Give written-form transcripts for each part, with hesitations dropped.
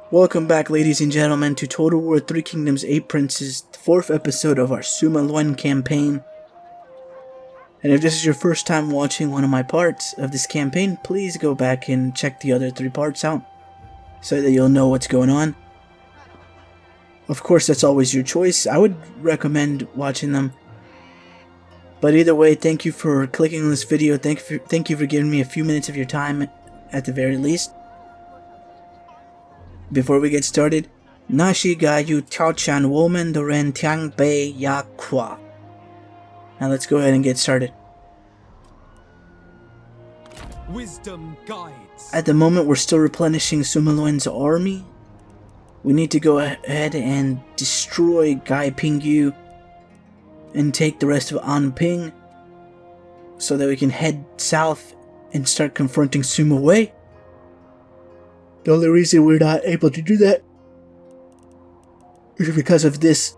Welcome back, ladies and gentlemen, to Total War 3 Kingdoms 8 Princes, the 4th episode of our Sima Luan campaign. And if this is your first time watching one of my parts of this campaign, please go back and check the other 3 parts out, so that you'll know what's going on. Of course, that's always your choice. I would recommend watching them. But either way, thank you for clicking on this video. Thank you for giving me a few minutes of your time, at the very least. Before we get started, Nashi ga yu Tiaochan woman the ren tiang bei ya kwa. Now let's go ahead and get started. Wisdom guides. At the moment, we're still replenishing Sima Luan's army. We need to go ahead and destroy Gai Pingyu and take the rest of Anping so that we can head south and start confronting Sima Wei. The only reason we're not able to do that is because of this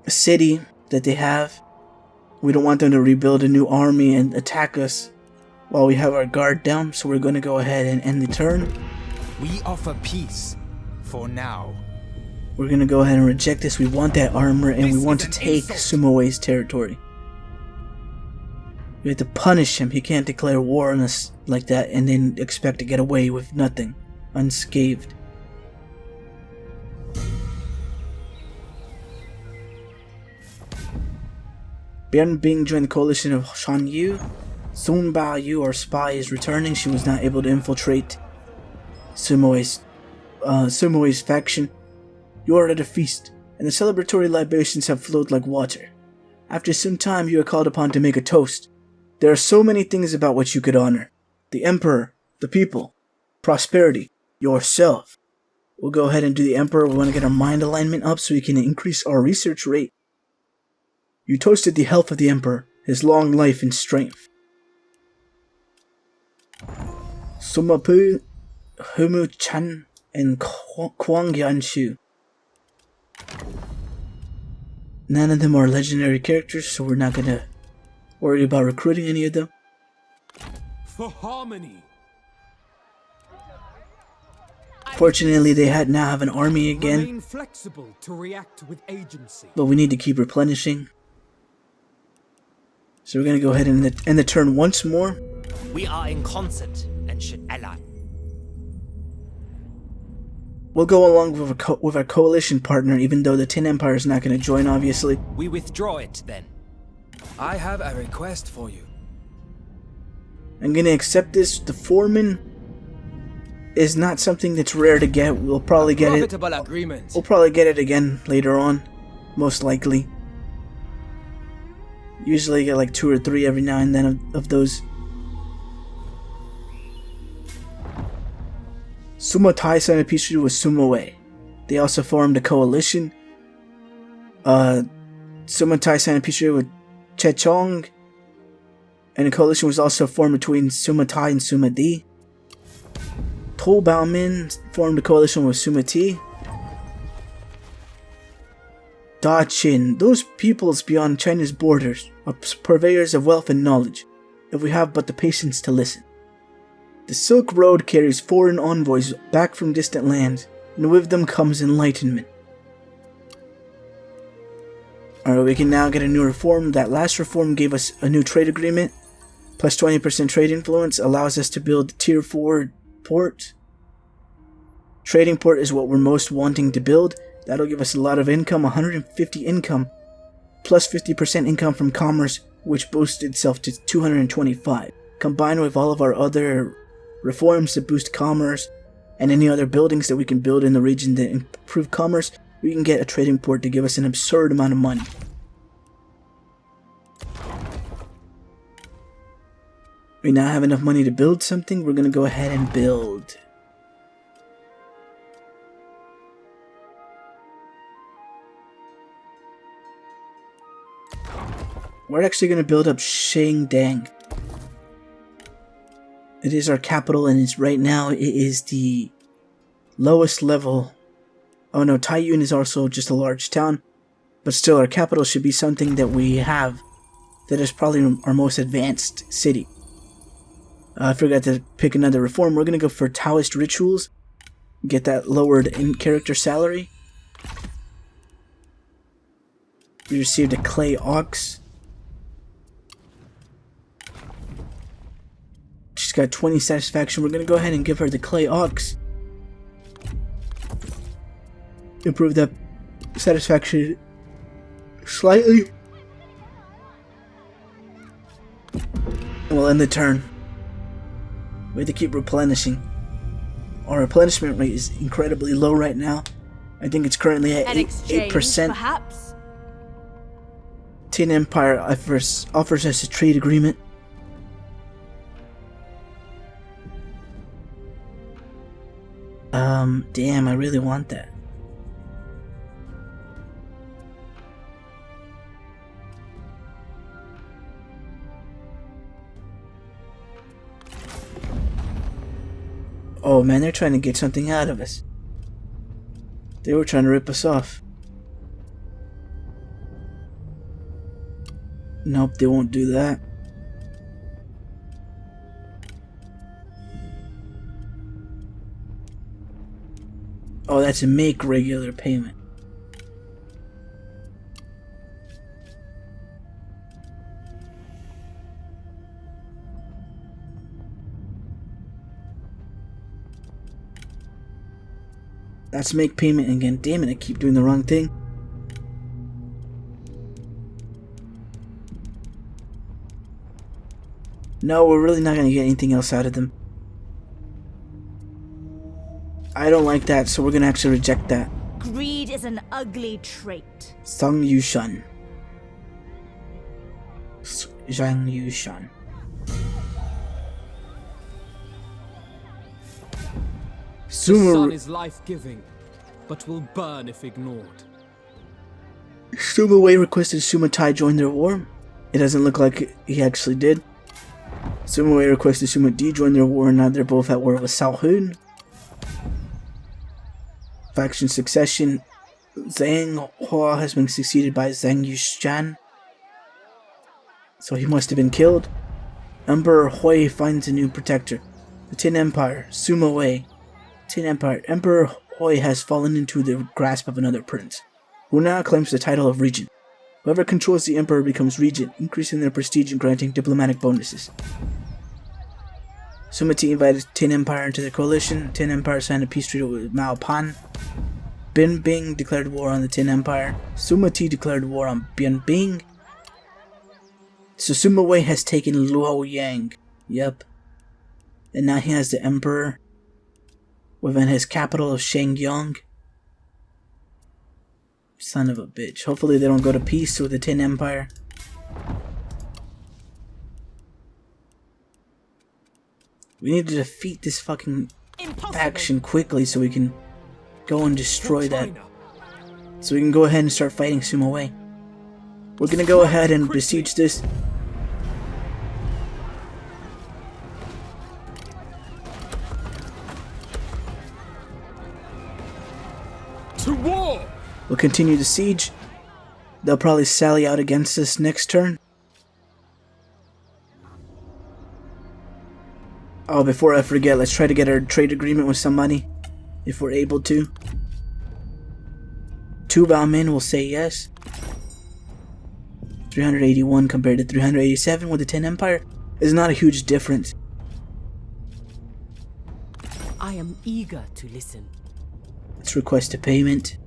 city that they have. We don't want them to rebuild a new army and attack us while we have our guard down, so we're going to go ahead and end the turn. We offer peace for now. We're going to go ahead and reject this. We want that armor and we want to take Sima Wei's territory. We have to punish him. He can't declare war on us like that and then expect to get away with nothing, unscathed. Anping joined the coalition of Shan Yu. Sun Ba Yu, our spy, is returning. She was not able to infiltrate Sima Wei's faction. You are at a feast, and the celebratory libations have flowed like water. After some time, you are called upon to make a toast. There are so many things about which you could honor: the Emperor, the people, prosperity, yourself. We'll go ahead and do the Emperor. We want to get our mind alignment up so we can increase our research rate. You toasted the health of the Emperor, his long life and strength. Sumapu, Humu Chan, and Kwang Yanshu. None of them are legendary characters, so we're not gonna worry about recruiting any of them. For harmony. Fortunately, they now have an army again. Remain flexible to react with agency. But we need to keep replenishing. So we're going to go ahead and end the turn once more. We are in concert and should ally. We'll go along with our coalition partner, even though the Tin Empire is not going to join, obviously. We withdraw it then. I have a request for you. I'm going to accept this. The foreman is not something that's rare to get. We'll probably get it. Agreement. We'll probably get it again later on, most likely. Usually get like 2 or 3 every now and then of those. Suma Tai signed a peace treaty with Sima Wei. They also formed a coalition. Suma Tai signed a peace treaty with Chechong. And a coalition was also formed between Suma Tai and Suma Di. To Baomin formed a coalition with Suma Ti. Da Qin, those peoples beyond China's borders are purveyors of wealth and knowledge, if we have but the patience to listen. The Silk Road carries foreign envoys back from distant lands, and with them comes enlightenment. Alright, we can now get a new reform. That last reform gave us a new trade agreement, plus 20% trade influence, allows us to build a tier 4 port. Trading port is what we're most wanting to build. That'll give us a lot of income, 150 income, plus 50% income from commerce, which boosted itself to 225. Combined with all of our other reforms that boost commerce, and any other buildings that we can build in the region that improve commerce, we can get a trading port to give us an absurd amount of money. We now have enough money to build something. We're going to go ahead and build. We're actually going to build up Shangdang. It is our capital, and it's right now it is the lowest level. Oh no, Taiyuan is also just a large town, but still our capital should be something that we have that is probably our most advanced city. I forgot to pick another reform. We're going to go for Taoist rituals. get that lowered in-character salary. We received a clay ox. She's got 20 satisfaction. We're gonna go ahead and give her the clay ox. Improve that satisfaction slightly. And we'll end the turn. We have to keep replenishing. Our replenishment rate is incredibly low right now. I think it's currently at 8%. Perhaps. Tin Empire offers us a trade agreement. Damn, I really want that. Oh man, they're trying to get something out of us. They were trying to rip us off. Nope, they won't do that. Oh, that's a make regular payment. That's make payment again. Damn it, I keep doing the wrong thing. No, we're really not gonna get anything else out of them. I don't like that, so we're gonna actually reject that. Greed is an ugly trait. Zhang Yushan. Zhang Yushan. The sun Suma is life-giving, but will burn if ignored. Wei requested Suma Tai join their war. It doesn't look like he actually did. Sima Wei requested Sima Di join their war, and now they're both at war with Cao Hun. Faction succession. Zhang Hua has been succeeded by Zhang Yushan, so he must have been killed. Emperor Hui finds a new protector. The Tin Empire. Sima Wei. Tin Empire. Emperor Hui has fallen into the grasp of another prince, who now claims the title of regent. Whoever controls the emperor becomes regent, increasing their prestige and granting diplomatic bonuses. Sima Ti invited Tin Empire into the coalition. Tin Empire signed a peace treaty with Mao Pan. Bin Bing declared war on the Tin Empire. Sima Ti declared war on Bin Bing. So Sima Wei has taken Luo Yang. Yep. And now he has the emperor within his capital of Shangyong. Son of a bitch. Hopefully they don't go to peace with the Tin Empire. We need to defeat this fucking faction quickly so we can go and destroy that. So we can go ahead and start fighting Sima Wei. We're gonna go ahead and besiege this. To war! We'll continue the siege. They'll probably sally out against us next turn. Oh, before I forget, let's try to get our trade agreement with somebody, if we're able to. Tu Baomin will say yes. 381 compared to 387 with the Tin Empire is not a huge difference. I am eager to listen. Let's request a payment.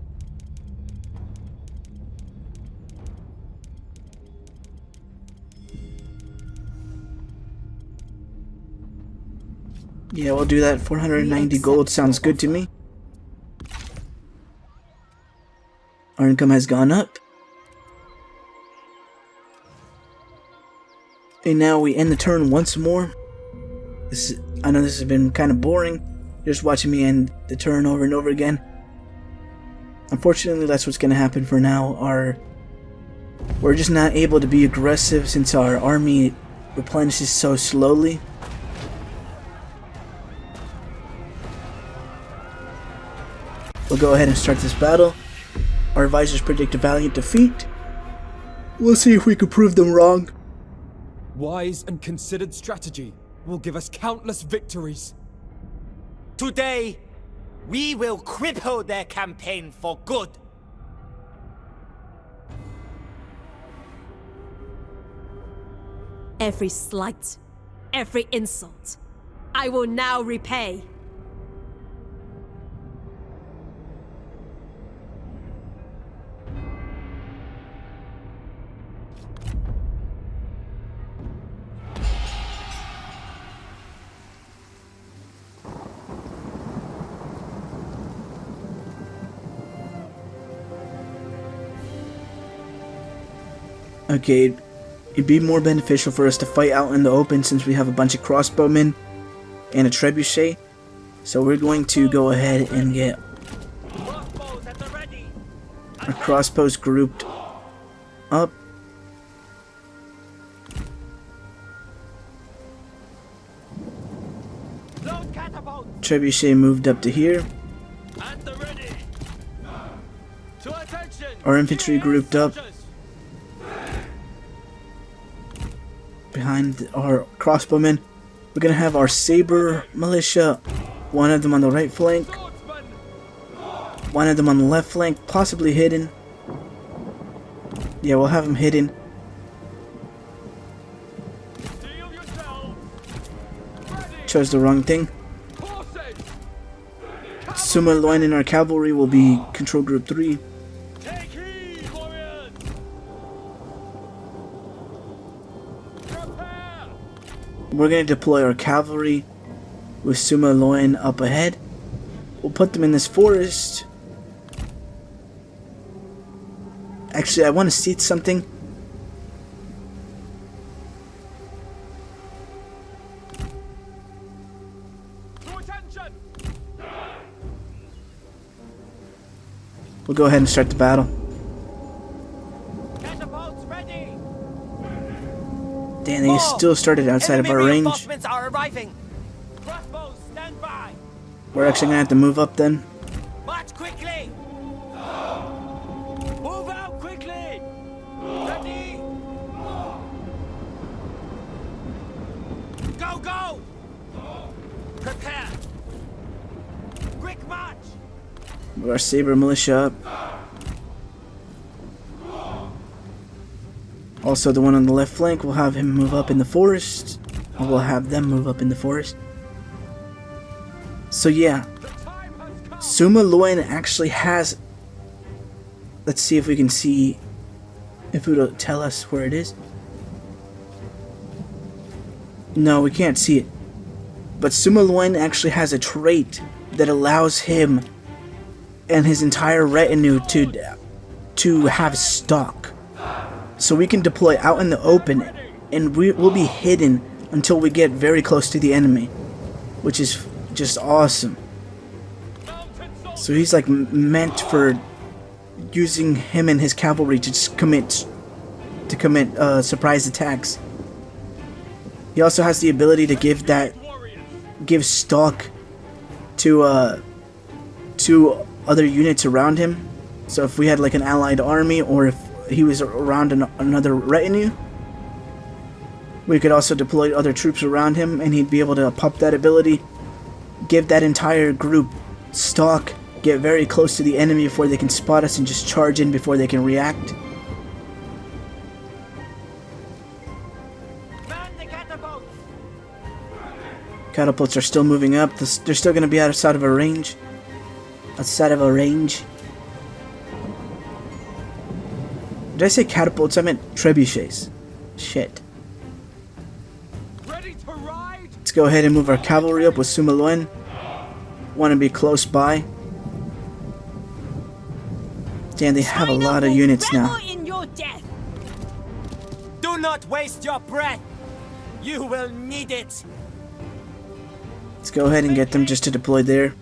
Yeah, we'll do that. 490 gold sounds good to me. Our income has gone up. And now we end the turn once more. I know this has been kind of boring, just watching me end the turn over and over again. Unfortunately, that's what's going to happen for now. We're just not able to be aggressive since our army replenishes so slowly. We'll go ahead and start this battle. Our advisors predict a valiant defeat. We'll see if we can prove them wrong. Wise and considered strategy will give us countless victories. Today, We will cripple their campaign for good. Every slight, every insult, I will now repay. Okay, it'd be more beneficial for us to fight out in the open since we have a bunch of crossbowmen and a trebuchet. So we're going to go ahead and get our crossbows grouped up. Trebuchet moved up to here. Our infantry grouped up behind our crossbowmen. We're gonna have our saber militia, one of them on the right flank, one of them on the left flank, possibly hidden. Yeah, we'll have them hidden. Chose the wrong thing. Sima Loin and our cavalry will be control group 3. We're going to deploy our cavalry with Sima Loin up ahead. We'll put them in this forest. Actually, I want to see something. We'll go ahead and start the battle. Damn, they still started outside of our range. Reinforcements are arriving. Crossbows, stand by. We're actually gonna have to move up then. March quickly. Move out quickly. Ready. Go, go. Prepare. Quick march. Our saber militia up. Also, the one on the left flank, we'll have him move up in the forest. Or we'll have them move up in the forest. So yeah, Sima Loin actually has... Let's see if we can see if it'll tell us where it is. No, we can't see it. But Sima Loin actually has a trait that allows him and his entire retinue to have stock. So we can deploy out in the open, and we'll be hidden until we get very close to the enemy, which is just awesome. So he's like meant for using him and his cavalry to just commit surprise attacks. He also has the ability to give stock to other units around him. So if we had like an allied army, or if he was around another retinue, we could also deploy other troops around him, and he'd be able to pop that ability, give that entire group stock, get very close to the enemy before they can spot us, and just charge in before they can react. Catapults are still moving up. They're still going to be outside of a range. Outside of a range. Did I say catapults? I meant trebuchets. Shit. Ready to ride? Let's go ahead and move our cavalry up with Sima Loin. Want to be close by. Damn, they have a lot of units now. In your death. Do not waste your breath. You will need it. Let's go ahead and get them just to deploy there.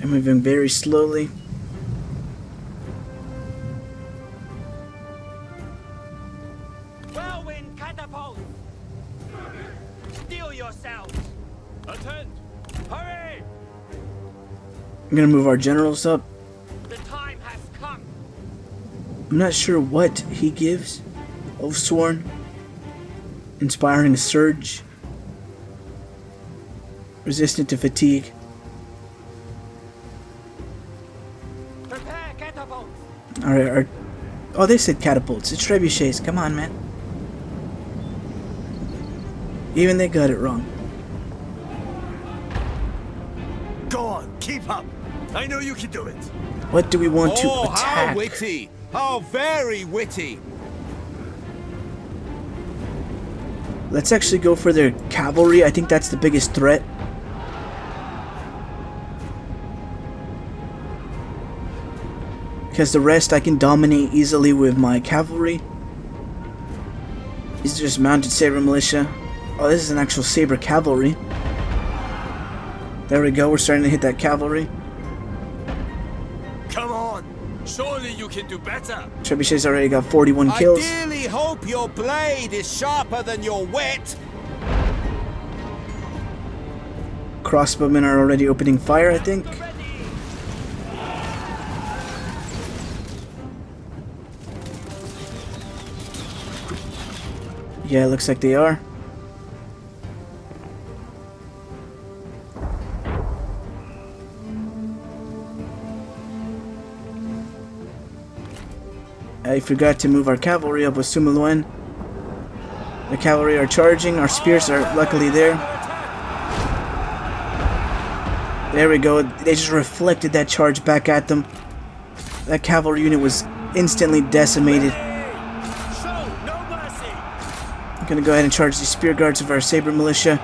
I'm moving very slowly. Whirlwind catapult. Steel yourselves. Attend. Hurry! I'm gonna move our generals up. The time has come. I'm not sure what he gives. Oathsworn. Inspiring a surge. Resistant to fatigue. Alright, oh, they said catapults. It's trebuchets. Come on, man. Even they got it wrong. Go on, keep up. I know you can do it. What do we want to Oh, attack? how witty! How very witty! Let's actually go for their cavalry. I think that's the biggest threat. Because the rest I can dominate easily with my cavalry. These are just mounted saber militia. Oh, this is an actual saber cavalry. There we go, we're starting to hit that cavalry. Come on. Surely you can do better. Trebuchet's already got 41 kills. I dearly hope your blade is sharper than your wit. Crossbowmen are already opening fire, I think. Yeah, it looks like they are. I forgot to move our cavalry up with Sima Luen. The cavalry are charging. Our spears are luckily there. There we go. They just reflected that charge back at them. That cavalry unit was instantly decimated. I'm gonna go ahead and charge these spear guards of our saber militia.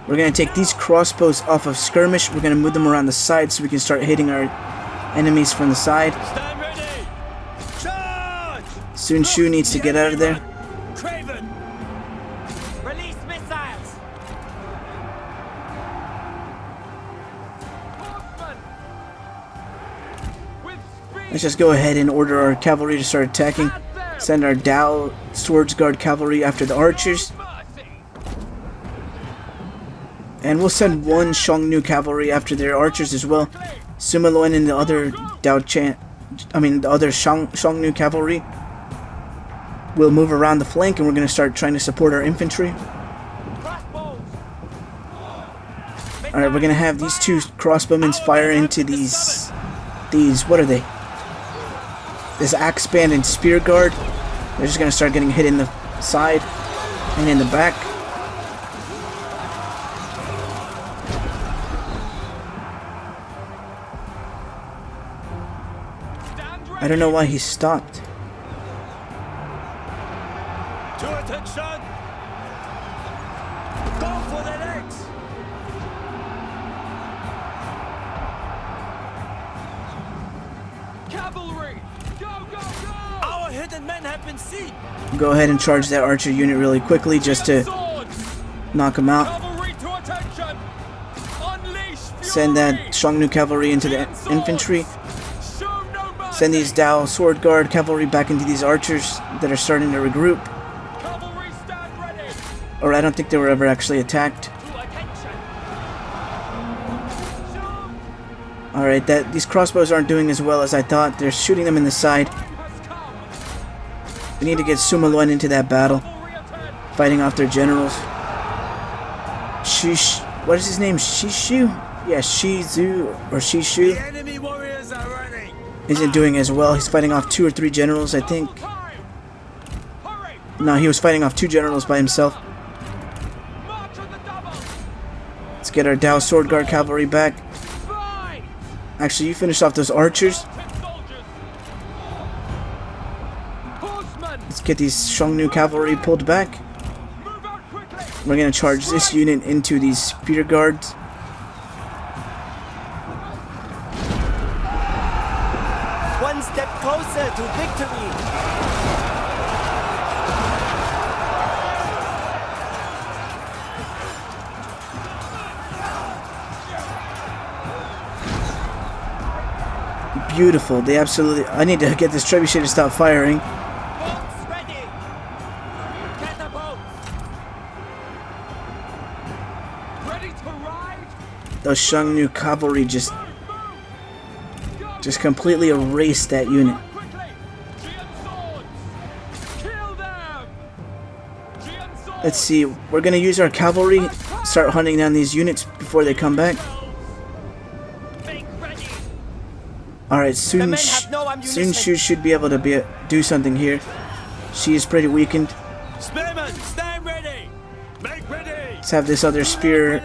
We're gonna take these crossbows off of skirmish. We're gonna move them around the side so we can start hitting our enemies from the side. Stand ready. Charge! Sun Shu needs to get out of there. Craven. Release missiles. Let's just go ahead and order our cavalry to start attacking. Send our Dao Swords Guard cavalry after the archers. And we'll send one Xiongnu cavalry after their archers as well. Sima Luen and the other the other Xiongnu cavalry will move around the flank, and we're going to start trying to support our infantry. Alright, we're going to have these two crossbowmen fire into these, what are they? This axe band and spear guard. They're just going to start getting hit in the side and in the back. I don't know why he stopped. To attention. Go for the legs. Cavalry, go, go, go! Our hidden men have been seen. Go ahead and charge that archer unit really quickly just to knock him out. Cavalry to attention. Unleash fury. Send that Xiongnu cavalry into the infantry. Send these Dao Sword Guard cavalry back into these archers that are starting to regroup. Cavalry stand ready. Or I don't think they were ever actually attacked. Alright, these crossbows aren't doing as well as I thought. They're shooting them in the side. We need to get Sima Luen into that battle. Fighting off their generals. What is his name? Shishu? Yeah, Shizu or Shishu. The enemy warriors are running. Isn't doing as well. He's fighting off 2 or 3 generals, I think. No, he was fighting off 2 generals by himself. Let's get our Dao Sword Guard cavalry back. Actually, you finish off those archers. Let's get these Xiongnu cavalry pulled back. We're gonna charge this unit into these spear guards. One step closer to victory. Beautiful. They absolutely... I need to get this trebuchet to stop firing. Boats ready. Catapults. Ready to ride. Those Xiongnu cavalry just completely erased that unit. Quickly. Jian swords. Kill them. Jian swords. Let's see. We're gonna use our cavalry, start hunting down these units before they come back. Alright, Sun Shu should be able to do something here. She is pretty weakened. Spearmen, stand ready! Make ready! Let's have this other spear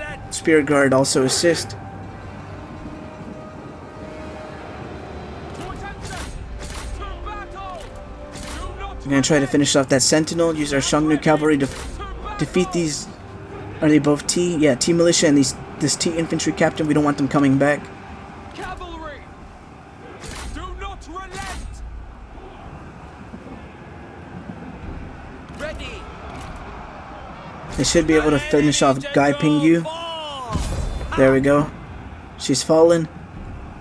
guard also assist. We're gonna try to finish off that sentinel, use our Xiongnu cavalry to defeat these. Are they both T? Yeah, T militia and this T infantry captain. We don't want them coming back. Cavalry! Do not relent! Ready! They should be able to finish off Anping Yu. There we go. She's fallen.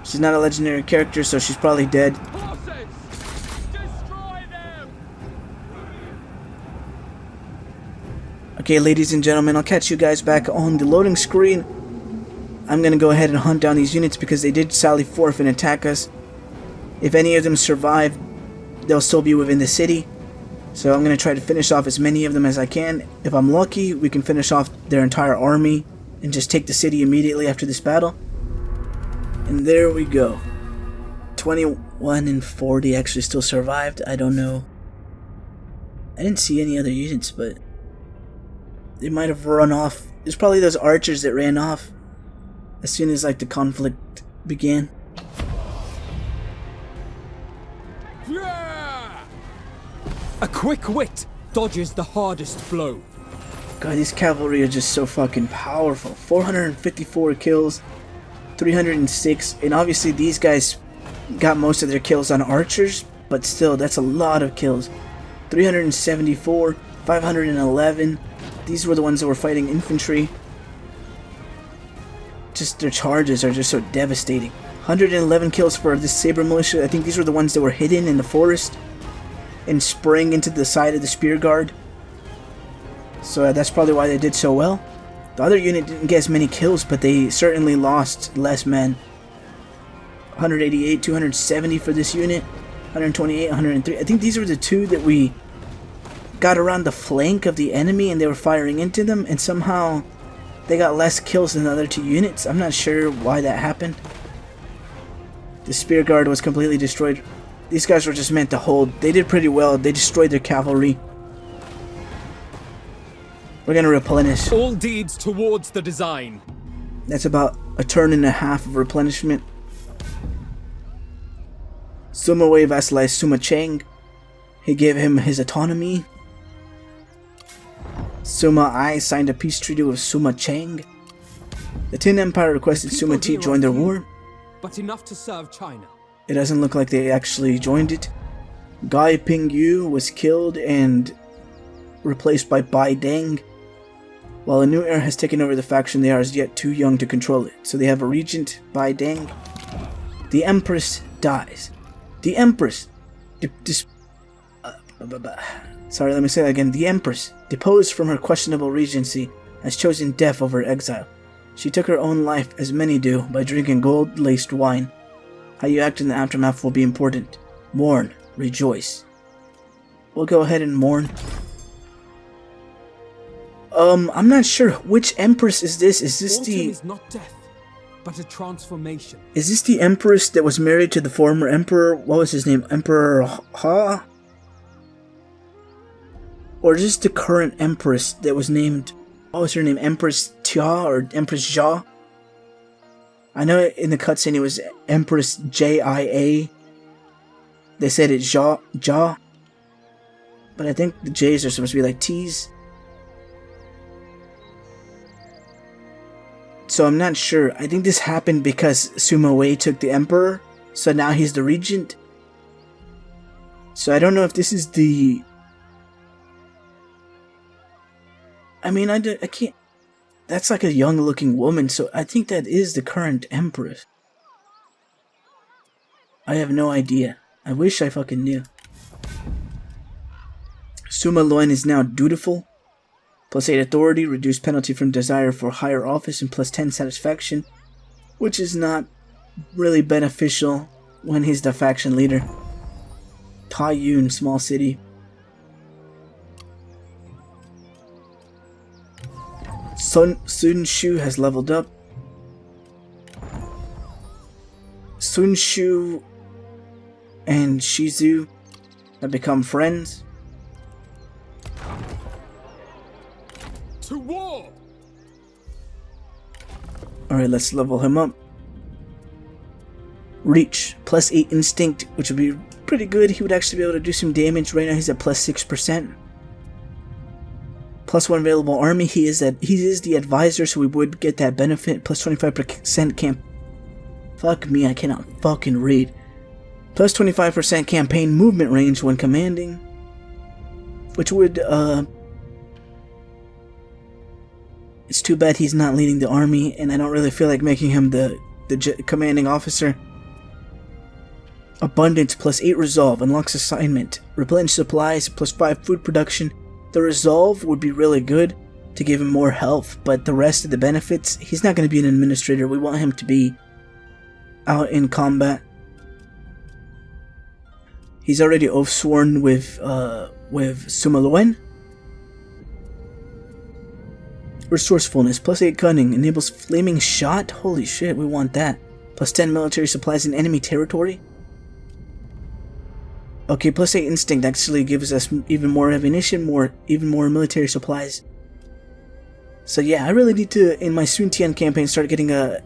She's not a legendary character, so she's probably dead. Okay, ladies and gentlemen, I'll catch you guys back on the loading screen. I'm gonna go ahead and hunt down these units because they did sally forth and attack us. If any of them survive, they'll still be within the city. So I'm gonna try to finish off as many of them as I can. If I'm lucky, we can finish off their entire army and just take the city immediately after this battle. And there we go. 21 and 40 actually still survived. I don't know. I didn't see any other units, but they might have run off. There's probably those archers that ran off as soon as like the conflict began. A quick wit dodges the hardest blow. God, these cavalry are just so fucking powerful. 454 kills, 306, and obviously these guys got most of their kills on archers, but still, that's a lot of kills. 374, 511. These were the ones that were fighting infantry. Just their charges are just so devastating. 111 kills for this saber militia. I think these were the ones that were hidden in the forest and sprang into the side of the spear guard. So that's probably why they did so well. The other unit didn't get as many kills, but they certainly lost less men. 188, 270 for this unit. 128, 103. I think these were the two that we got around the flank of the enemy and they were firing into them, and somehow they got less kills than the other two units. I'm not sure why that happened. The spear guard was completely destroyed. These guys were just meant to hold. They did pretty well. They destroyed their cavalry. We're gonna replenish. All deeds towards the design. That's about a turn and a half of replenishment. Sima Wei vassalized Sima Chang. He gave him his autonomy. Sima Ai signed a peace treaty with Sima Chang. The Tin Empire requested Sima Ti join their war. But enough to serve China. It doesn't look like they actually joined it. Anping Yu was killed and replaced by Bai Deng. While a new heir has taken over the faction, they are as yet too young to control it. So they have a regent, Bai Deng. The Empress dies. The Empress... Sorry, let me say that again. The Empress, deposed from her questionable regency, has chosen death over exile. She took her own life, as many do, by drinking gold-laced wine. How you act in the aftermath will be important. Mourn, rejoice. We'll go ahead and mourn. I'm not sure which Empress is this. Is this Autumn the... is not death, but a transformation. Is this the Empress that was married to the former Emperor? What was his name? Emperor Ha? Or is this the current Empress that was named... What was her name? Empress Tia or Empress Jia? I know in the cutscene it was Empress Jia. They said it's Jia. But I think the J's are supposed to be like T's. So I'm not sure. I think this happened because Sima Wei took the Emperor. So now he's the regent. So I don't know if this is the... I mean, I can't... That's like a young looking woman, so I think that is the current Empress. I have no idea. I wish I fucking knew. Sima Luan is now dutiful. +8 authority, reduced penalty from desire for higher office, and +10 satisfaction. Which is not really beneficial when he's the faction leader. Taiyun, small city. Sun Shu has leveled up. Sun Shu and Shizu have become friends. To war! Alright, let's level him up. Reach, +8 instinct, which would be pretty good. He would actually be able to do some damage. Right now he's at +6%. +1 available army. He is the advisor, so we would get that benefit. +25% camp. Fuck me, I cannot fucking read. +25% campaign movement range when commanding, which would it's too bad he's not leading the army, and I don't really feel like making him the commanding officer. Abundance, +8 resolve, unlocks assignment. Replenish supplies, +5 food production. The resolve would be really good to give him more health, but the rest of the benefits, he's not going to be an administrator. We want him to be out in combat. He's already oath-sworn with Sima Luen. Resourcefulness, +8 cunning, enables flaming shot. Holy shit, we want that. +10 military supplies in enemy territory. Okay, +8 instinct actually gives us even more ammunition, even more military supplies. So yeah, I really need to, in my Sun Tian campaign, start getting a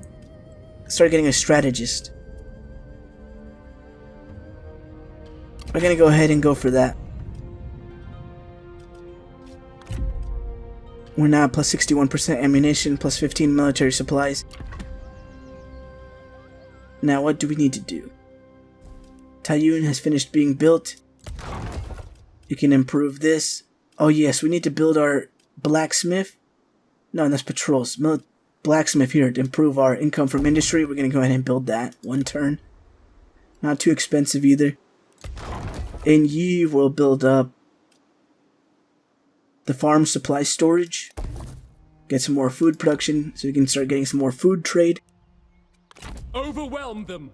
strategist. We're gonna go ahead and go for that. We're now at +61% ammunition, +15 military supplies. Now what do we need to do? Taiyun has finished being built. You can improve this. Oh yes, we need to build our blacksmith. No, that's patrols. Blacksmith here to improve our income from industry. We're going to go ahead and build that. 1 turn. Not too expensive either. And Yi will build up the farm supply storage. Get some more food production so we can start getting some more food trade. Overwhelm them!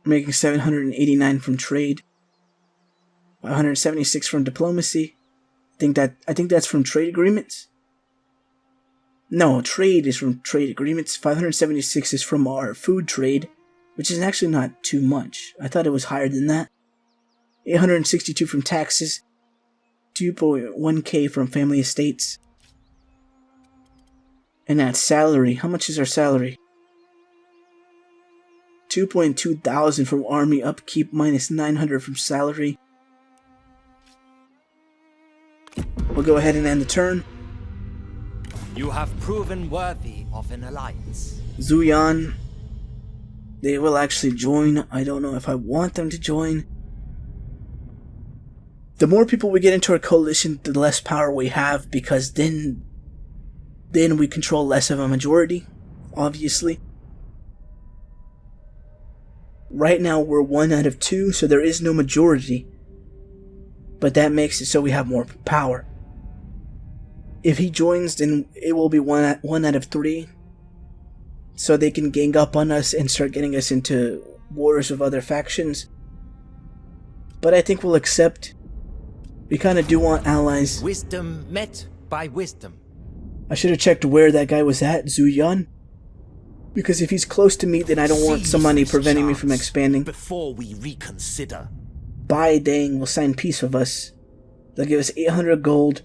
Making 789 from trade. 576 from diplomacy. I think that's from trade agreements. No, trade is from trade agreements. 576 is from our food trade, which is actually not too much. I thought it was higher than that. 862 from taxes. 2.1k from family estates. And that's salary. How much is our salary? 2.2 thousand from army upkeep minus 900 from salary. We'll go ahead and end the turn. You have proven worthy of an alliance. Zuyan, they will actually join. I don't know if I want them to join. The more people we get into our coalition, the less power we have, because then we control less of a majority, obviously. Right now we're 1 out of 2, so there is no majority. But that makes it so we have more power. If he joins, then it will be 1 out of 3. So they can gang up on us and start getting us into wars with other factions. But I think we'll accept. We kind of do want allies. Wisdom met by wisdom. I should have checked where that guy was at, Zuyan. Because if he's close to me, then I don't want somebody preventing me from expanding. Before we reconsider. Bai Dang will sign peace with us. They'll give us 800 gold,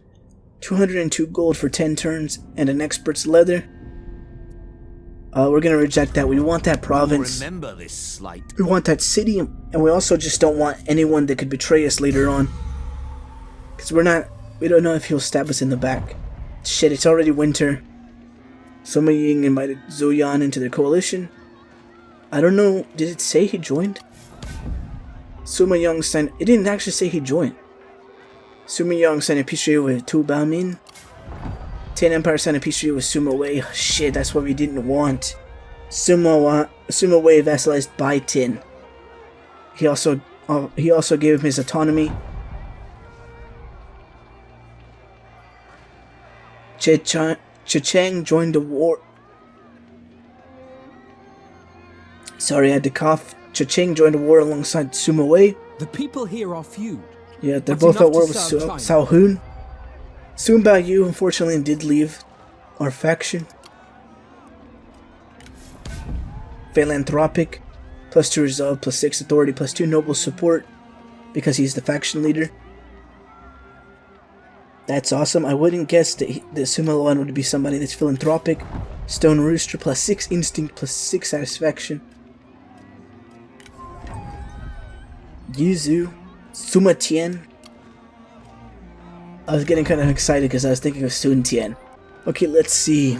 202 gold for 10 turns, and an expert's leather. We're gonna reject that. We want that province. Remember this slight. We want that city, and we also just don't want anyone that could betray us later on. Because we don't know if he'll stab us in the back. Shit, it's already winter. Sima Ying invited Zuyan into their coalition. I don't know, did it say he joined? Sima Yang signed, it didn't actually say he joined. Sima Yang signed a peace treaty with Tu Baomin. Tan Empire signed a peace treaty with Sima Wei. Shit, that's what we didn't want. Sima Wei vassalized Bai Tin. He also gave him his autonomy. Checheng joined the war. Sorry, I had to cough. Checheng joined the war alongside Sima Wei. The people here are feud. Yeah, they're But both at enough war to with serve China. Sao Hun. Sun Bao Yu unfortunately did leave our faction. Philanthropic, +2 resolve, +6 authority, +2 noble support, because he's the faction leader. That's awesome. I wouldn't guess that Sima Luan would be somebody that's philanthropic. Stone Rooster, +6 instinct, +6 satisfaction. Yuzu, Suma Tian. I was getting kind of excited because I was thinking of Sun Tian. Okay, let's see.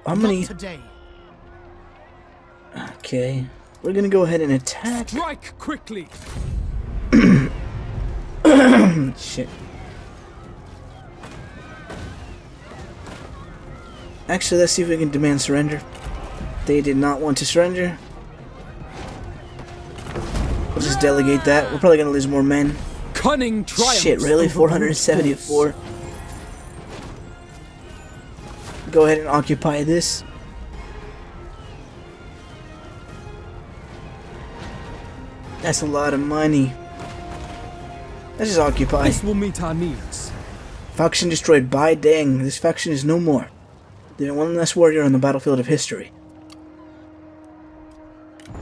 How many? Today. Okay, we're gonna go ahead and attack. Strike quickly! Shit. Actually, let's see if we can demand surrender. They did not want to surrender. We'll just delegate that. We're probably gonna lose more men. Cunning triumph. Shit, really? 474. Go ahead and occupy this. That's a lot of money. Let's just occupy. This will meet our needs. Faction destroyed. Bai Deng. This faction is no more. They're one less warrior on the battlefield of history.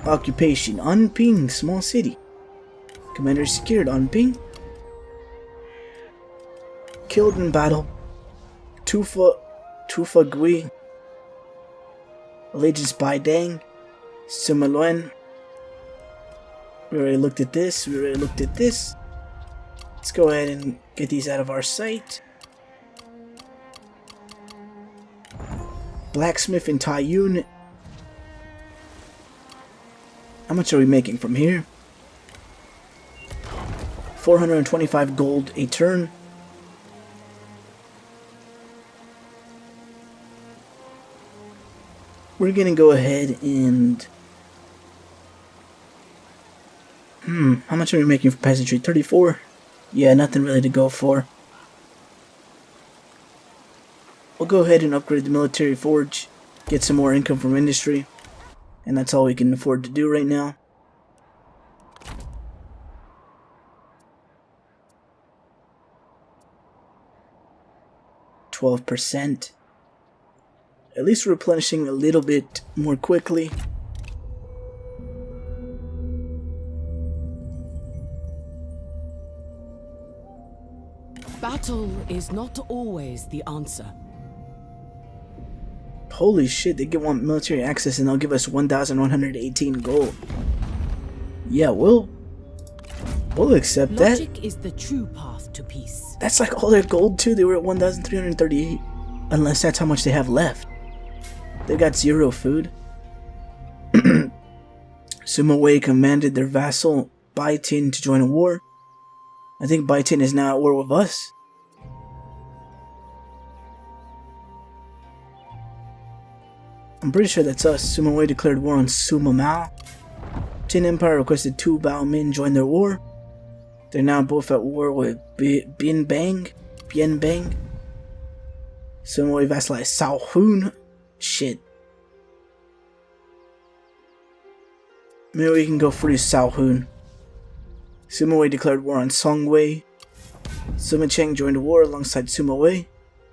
Occupation. Anping. Small city. Commander secured. Anping. Killed in battle. Tufa Gui. Allegiance Bai Deng. Sima Luan. We already looked at this. We already looked at this. Let's go ahead and get these out of our sight. Blacksmith in Taiyun. How much are we making from here? 425 gold a turn. We're gonna go ahead and... how much are we making for peasantry? 34? Yeah, nothing really to go for. We'll go ahead and upgrade the military forge, get some more income from industry, and that's all we can afford to do right now. %. At least we're replenishing a little bit more quickly. Battle is not always the answer. Holy shit, they want military access and they'll give us 1,118 gold. Yeah, we'll accept that. Logic is the true path to peace. That's like all their gold too. They were at 1,338. Unless that's how much they have left. They got 0 food. Sima Wei commanded their vassal Bai Tin to join a war. I think Bai Tin is now at war with us. I'm pretty sure that's us. Sima Wei declared war on Suma Mao. Tin Empire requested 2 Bao Min join their war. They're now both at war with Bien Bang. Sima Wei vassalized Sao Hun. Shit. Maybe we can go free Sao Hun. Sima Wei declared war on Song Wei. Sima Chang joined a war alongside Sima Wei.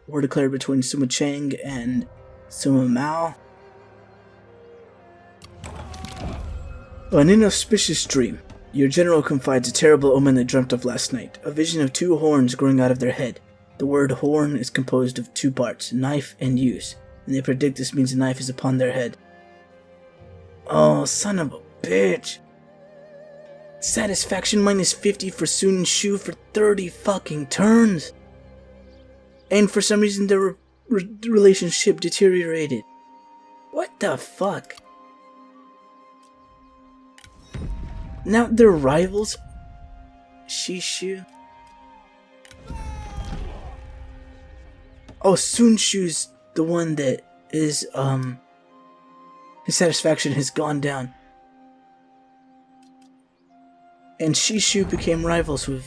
War declared between Sima Chang and Sima Mao. An inauspicious dream. Your general confides a terrible omen they dreamt of last night. A vision of 2 horns growing out of their head. The word horn is composed of 2 parts, knife and use, and they predict this means a knife is upon their head. Oh, son of a bitch. Satisfaction -50 for Sun Shu for 30 fucking turns. And for some reason their relationship deteriorated. What the fuck? Now they're rivals? Shishu? Oh, Sun Shu's the one that is, his satisfaction has gone down. And Shishu became rivals with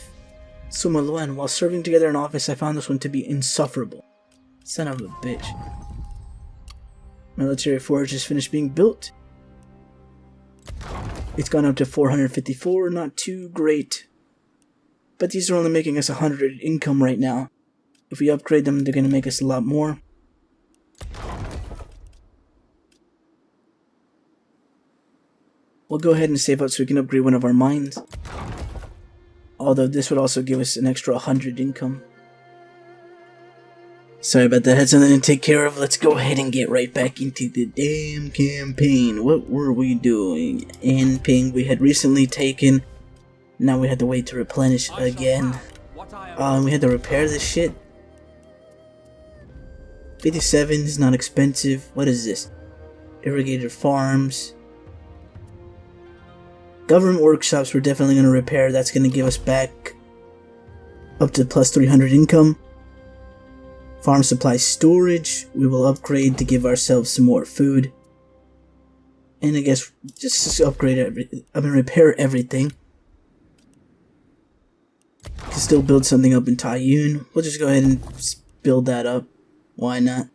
Sima Luan. While serving together in office, I found this one to be insufferable. Son of a bitch. Military forge is finished being built. It's gone up to 454, not too great. But these are only making us 100 income right now. If we upgrade them, they're gonna make us a lot more. We'll go ahead and save up so we can upgrade one of our mines. Although this would also give us an extra 100 income. Sorry about that, I had something to take care of. Let's go ahead and get right back into the damn campaign. What were we doing? Anping we had recently taken. Now we had to wait to replenish again. We had to repair this shit. 57 is not expensive. What is this? Irrigated farms. Government workshops we're definitely going to repair. That's going to give us back up to plus 300 income. Farm supply storage, we will upgrade to give ourselves some more food. And I guess just upgrade repair everything. Can still build something up in Taiyun. We'll just go ahead and build that up. Why not?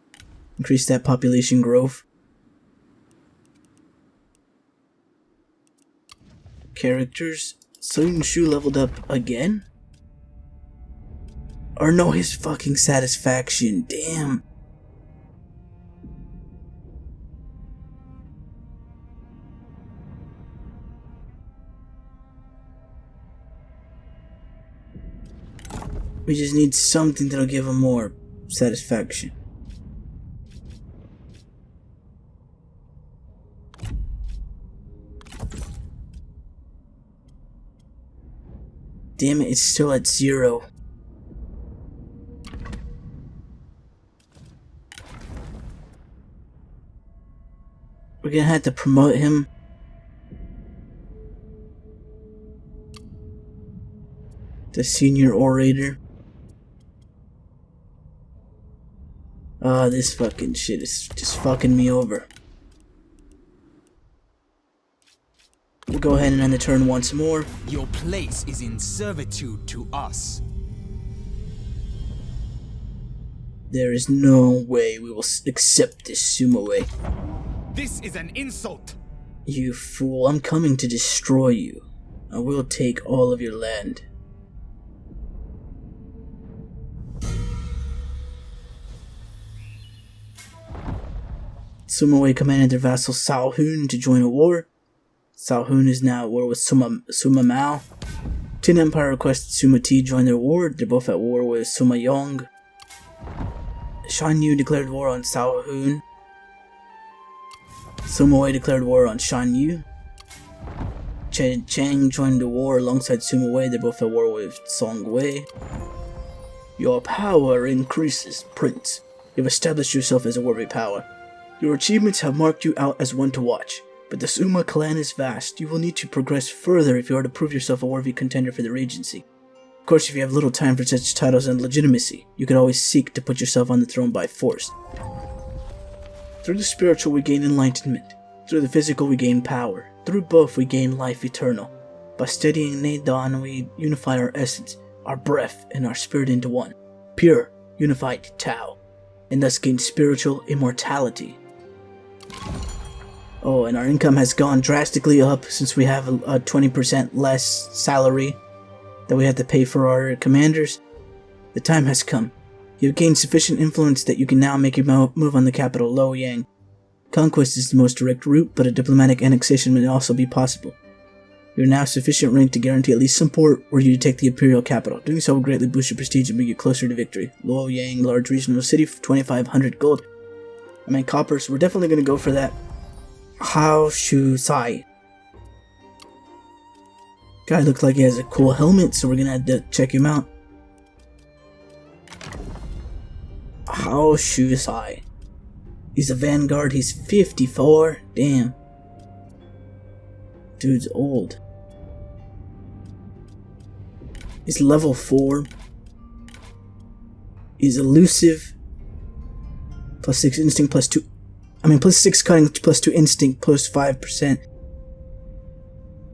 Increase that population growth. Characters. Sun Shu leveled up again? Or no, his fucking satisfaction. Damn. We just need something that'll give him more satisfaction. Damn it, it's still at 0. We're gonna have to promote him. The senior orator. Oh, this fucking shit is just fucking me over. We'll go ahead and end the turn once more. Your place is in servitude to us. There is no way we will accept this, Sumoe. This is an insult. You fool, I'm coming to destroy you. I will take all of your land. Sumoe commanded their vassal Sao Hun to join a war. Sao Hun is now at war with Suma Mao. Tin Empire requested Suma Ti join their war. They're both at war with Suma Yong. Shan Yu declared war on Sao Hun. Sumoe declared war on Shan Yu. Chen Chang joined the war alongside Sumoe. They're both at war with Song Wei. Your power increases, Prince. You've established yourself as a worthy power. Your achievements have marked you out as one to watch, but the Suma clan is vast. You will need to progress further if you are to prove yourself a worthy contender for the regency. Of course, if you have little time for such titles and legitimacy, you could always seek to put yourself on the throne by force. Through the spiritual we gain enlightenment. Through the physical we gain power. Through both we gain life eternal. By studying Neidan we unify our essence, our breath, and our spirit into one. Pure, unified Tao. And thus gain spiritual immortality. Oh, and our income has gone drastically up since we have a 20% less salary that we have to pay for our commanders. The time has come. You have gained sufficient influence that you can now make your move on the capital, Luoyang. Conquest is the most direct route, but a diplomatic annexation may also be possible. You are now sufficient rank to guarantee at least some port were you to take the imperial capital. Doing so will greatly boost your prestige and bring you closer to victory. Luoyang, large regional city for 2,500 gold. I mean copper, so we're definitely going to go for that. How Shu Sai. Guy looks like he has a cool helmet, so we're going to have to check him out. How Shu Sai. He's a vanguard, he's 54. Damn. Dude's old. He's level 4. He's elusive. Plus 6 instinct, plus 2. Plus 6 cutting, plus 2 instinct, plus 5%.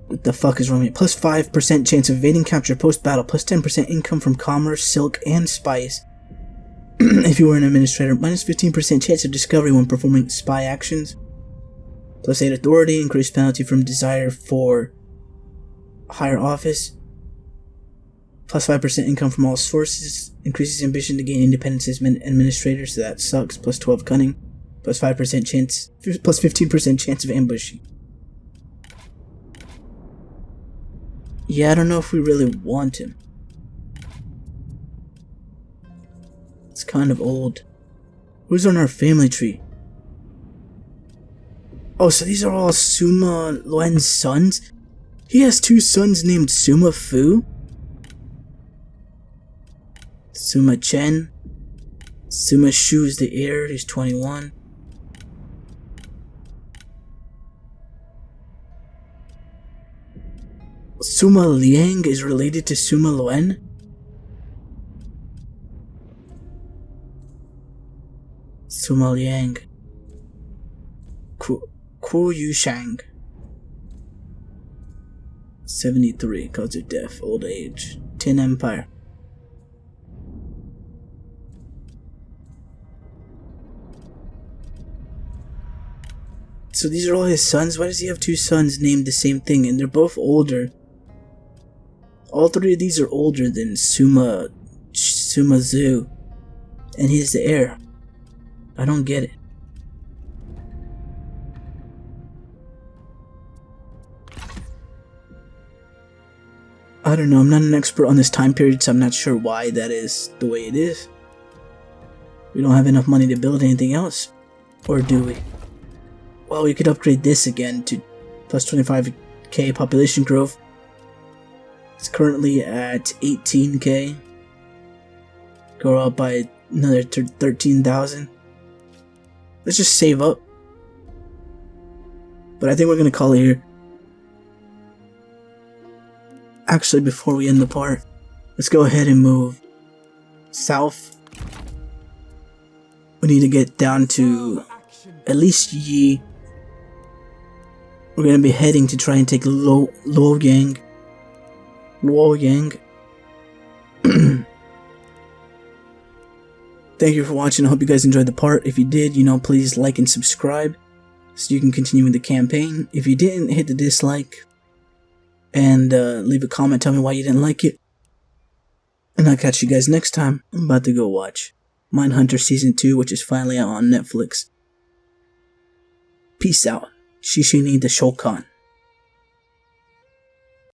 What the fuck is wrong with me? Plus 5% chance of evading capture post-battle, plus 10% income from commerce, silk, and spice. If you were an administrator, minus 15% chance of discovery when performing spy actions. Plus 8 authority, increased penalty from desire for higher office. Plus 5% income from all sources. Increases ambition to gain independence as administrator, so that sucks. Plus 12 cunning. Plus 5% chance. Plus 15% chance of ambushing. Yeah, I don't know if we really want him. It's kind of old. Who's on our family tree? Oh, so these are all Sima Luen's sons? He has 2 sons named Sima Fu? Sima Chen. Sima Shu is the heir, he's 21. Sima Liang is related to Sima Luen? Sima Liang. Ku Yushang. 73, cause of death, old age. Tin Empire. So these are all his sons? Why does he have 2 sons named the same thing? And they're both older. All 3 of these are older than Sima Zhu. And he's the heir. I don't get it. I don't know, I'm not an expert on this time period, so I'm not sure why that is the way it is. We don't have enough money to build anything else. Or do we? Well, we could upgrade this again to plus 25k population growth. It's currently at 18k. Go up by another 13,000. Let's just save up. But I think we're going to call it here. Actually, before we end the part, let's go ahead and move south. We need to get down to at least Yi. We're going to be heading to try and take Luoyang. Thank you for watching. I hope you guys enjoyed the part. If you did, please like and subscribe so you can continue with the campaign. If you didn't, hit the dislike and leave a comment. Tell me why you didn't like it. And I'll catch you guys next time. I'm about to go watch Mindhunter Season 2, which is finally out on Netflix. Peace out. Shishini the Shokan.